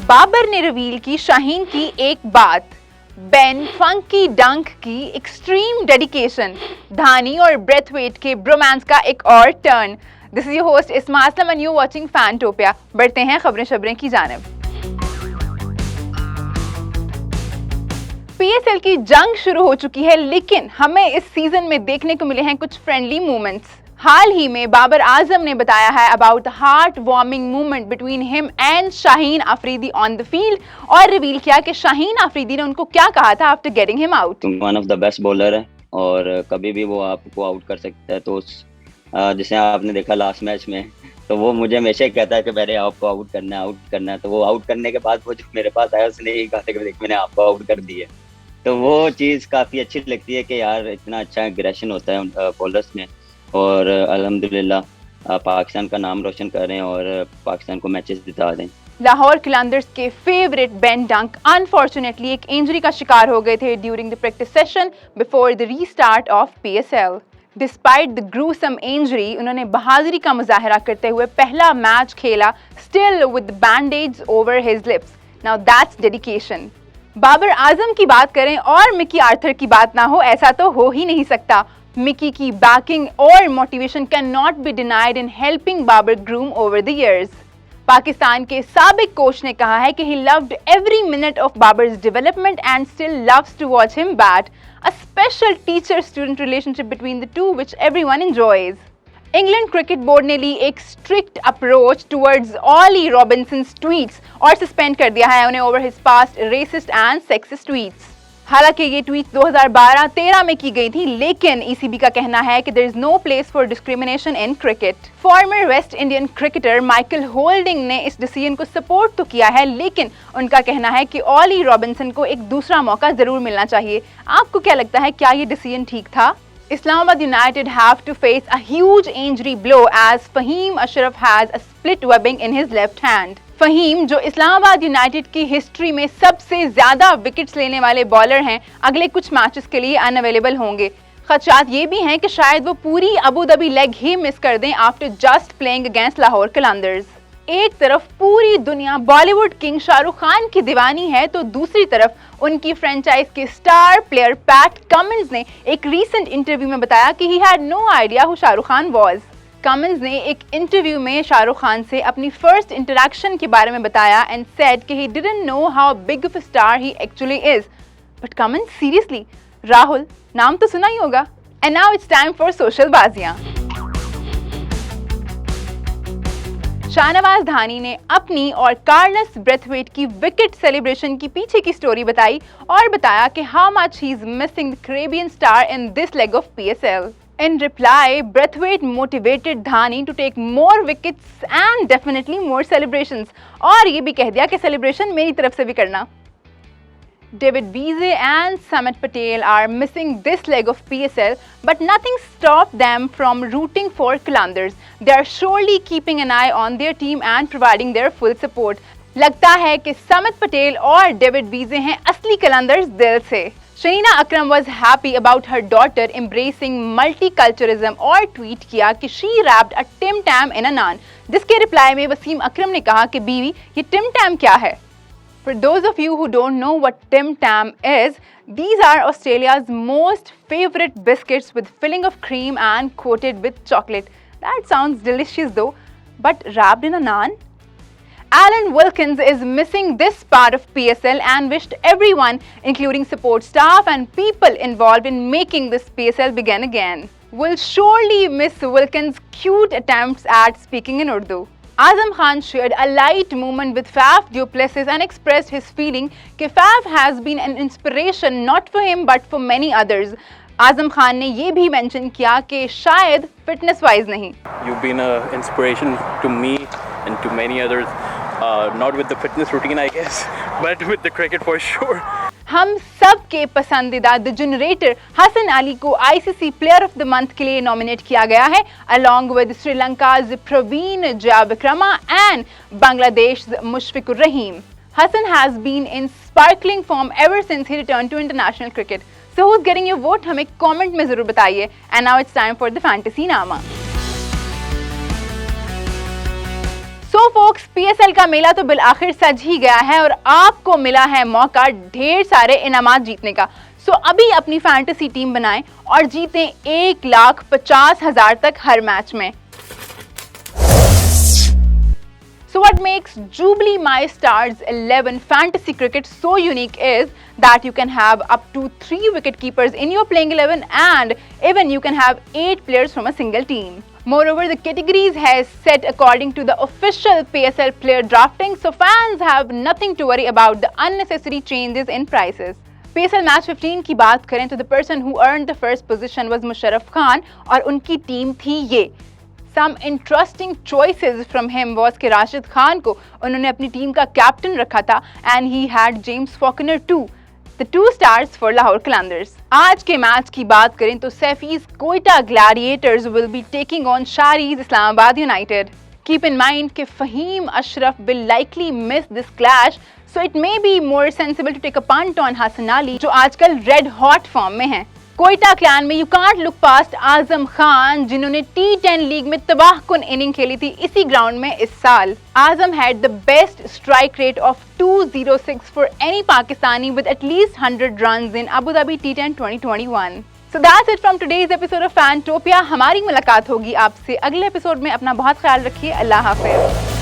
बाबर ने रिवील की शाहीन की एक बात, बेन फंकी डंक की एक्सट्रीम डेडिकेशन, धानी और ब्रेथवेट के ब्रोमांस का एक और turn. This is your host इस्मा असलम एंड यू वाचिंग फैनटोपिया। बढ़ते हैं खबरें शबरें की जानिब। पीएसएल की जंग शुरू हो चुकी है, लेकिन हमें इस सीजन में देखने को मिले हैं कुछ फ्रेंडली मोमेंट्स। हाल ही में बाबर आजम ने बताया है about the heart warming movement between him and Shaheen Afridi on the field, और रिवील किया कि शाहीन अफरीदी ने उनको क्या कहा था after getting him out. One of the best bowler है और कभी भी वो आपको आउट कर सकता है। तो जिसे आपने देखा लास्ट मैच में, तो वो मुझे हमेशा कहता है कि मैंने आपको आउट करना है। तो वो आउट करने के बाद वो जो मेरे पास आया उसने यही कहा था कि देख मैंने आपको आउट कर दिया। तो वो चीज़ काफ़ी अच्छी लगती है कि यार इतना अच्छा एग्रेशन होता है बॉलर्स में, और अल्हम्दुलिल्लाह पाकिस्तान का नाम रोशन कर रहे हैं और पाकिस्तान को मैचेस जिता रहे हैं। लाहौर कलंदर्स के फेवरेट बेन डंक अनफॉर्चुनेटली एक इंजरी का शिकार हो गए थे during the practice session before the restart of PSL. Despite the gruesome injury, उन्होंने बहादुरी का मुजाहरा करते हुए पहला मैच खेला, still with bandage over his lips. Now that's dedication. Babar Azam की बात करें और मिकी आर्थर की बात ना हो, ऐसा तो हो ही नहीं सकता। मिकी की बैकिंग और motivation can not be denied in helping Babar groom over the years. Pakistan के साबिक कोच ने कहा है कि he loved every minute of Babar's development and still loves to watch him bat. A special teacher-student relationship between the two which everyone enjoys. England cricket board ने ली एक strict approach towards ऑली Robinsons tweets और suspend कर दिया है उन्हें over his past resist and sexist tweets. हालांकि ये tweet 2012-13 में की गई थी, लेकिन ईसीबी का कहना है कि there is no place for discrimination in cricket. Former West Indian cricketer Michael Holding ने इस डिसीजन को सपोर्ट तो किया है, लेकिन उनका कहना है कि ऑली रॉबिन्सन को एक दूसरा मौका जरूर मिलना चाहिए। आपको क्या लगता है, क्या ये डिसीजन ठीक था? Islamabad United have to face a huge injury blow as Fahim Ashraf has a split webbing in his left hand. Faheem, जो इस्लामाबाद यूनाइटेड की हिस्ट्री में सबसे ज्यादा विकेट्स लेने वाले बॉलर हैं, अगले कुछ मैचेस के लिए अनअवेलेबल होंगे। खदशात ये भी हैं कि शायद वो पूरी अबू धाबी लेग ही मिस कर दें after just playing against Lahore Qalandars. एक तरफ पूरी दुनिया बॉलीवुड किंग शाहरुख खान की दीवानी है, तो दूसरी तरफ उनकी फ्रेंचाइज के स्टार प्लेयर पैट कमिंस ने एक रीसेंट इंटरव्यू में बताया कि he had no idea who Shahrukh Khan was. Cummins ने एक इंटरव्यू में शाहरुख खान से अपनी फर्स्ट इंटरेक्शन के बारे में बताया एंड सेड कि he didn't know how big of a star he actually is. But Cummins, seriously, Rahul नाम तो सुना ही होगा। And now it's time for social बाजियां। शाहनवाज धानी ने अपनी और कार्लस ब्रेथवेट की विकेट सेलिब्रेशन की पीछे की स्टोरी बताई और बताया कि how much he is missing the Caribbean star in this leg of PSL. In reply, Brathwaite motivated Dhani to take more wickets and definitely more celebrations. और ये भी कह दिया कि celebration मेरी तरफ से भी करना। David Wiese and Samit Patel are missing this leg of PSL, but nothing stopped them from rooting for Qalandars. They are surely keeping an eye on their team and providing their full support. लगता है कि समित पटेल और David वीजे हैं असली कलंदर्स दिल से। शहीना अकरम was happy about her daughter embracing multiculturalism और tweet किया कि she wrapped a Tim Tam in a naan, जिसके रिप्लाई में वसीम अकरम ने कहा कि बीवी, ये Tim Tam क्या है? For those of you who don't know what Tim Tam is, these are Australia's most favorite biscuits with filling of cream and coated with chocolate. That sounds delicious though, but wrapped in a naan? Alan Wilkins is missing this part of PSL and wished everyone, including support staff and people involved in making this PSL begin again. We'll surely miss Wilkins' cute attempts at speaking in Urdu. Azam Khan shared a light moment with Faf du Plessis and expressed his feeling कि Faf has been an inspiration not for him but for many others. Azam Khan ने ये भी mention किया कि शायद fitness wise नहीं। You've been an inspiration to me and to many others. Not with the fitness routine, I guess, but with the cricket for sure. हम सब के पसंदीदा द जनरेटर हसन अली को ICC player of the month के लिए nominate किया गया है, along with Sri Lanka's Praveen Jayawickrama and Bangladesh's Mushfiqur Rahim. Hassan has been in sparkling form ever since he returned to international cricket. So who's getting your vote? हमें कमेंट में जरूर बताइए. And now it's time for the fantasy नामा. सो focus, PSL का मेला तो bill आखिर सज ही गया है और आपको मिला है मौका ढेर सारे इनामात जीतने का। सो अभी अपनी फैंटेसी टीम बनाएं और जीतें 1,50,000 तक हर मैच में। So what makes Jubilee My Stars 11 Fantasy Cricket so unique is that you can have up to 3 wicket-keepers in your playing 11 and even you can have 8 players from a single team. Moreover, the categories has set according to the official PSL player drafting, so fans have nothing to worry about the unnecessary changes in prices. PSL Match 15 की बात करें तो the person who earned the first position was Musharraf Khan और उनकी team थी ये। Some interesting choices from him was कि राशिद खान को उन्होंने अपनी टीम का कैप्टन रखा था and he had James Faulkner too, the 2 stars for Lahore Qalandars. आज के मैच की बात करें तो Saifee's Quetta Gladiators will be taking on Shari's Islamabad United. Keep in mind कि Fahim Ashraf will likely miss this clash, so it may be more sensible to take a punt on Hassan Ali जो आजकल red hot form में हैं। Quetta clan में you can't look past Azam Khan जिन्होंने T10 league में तबाहकुन inning खेली थी इसी ग्राउंड में इस साल। Azam had the best strike rate of 206 for any Pakistani with at least 100 runs in Abu Dhabi T10 2021। So that's it from today's episode of Fantopia. हमारी मुलाकात होगी आपसे अगले एपिसोड में। अपना बहुत ख्याल रखिए। अल्लाह हाफिज।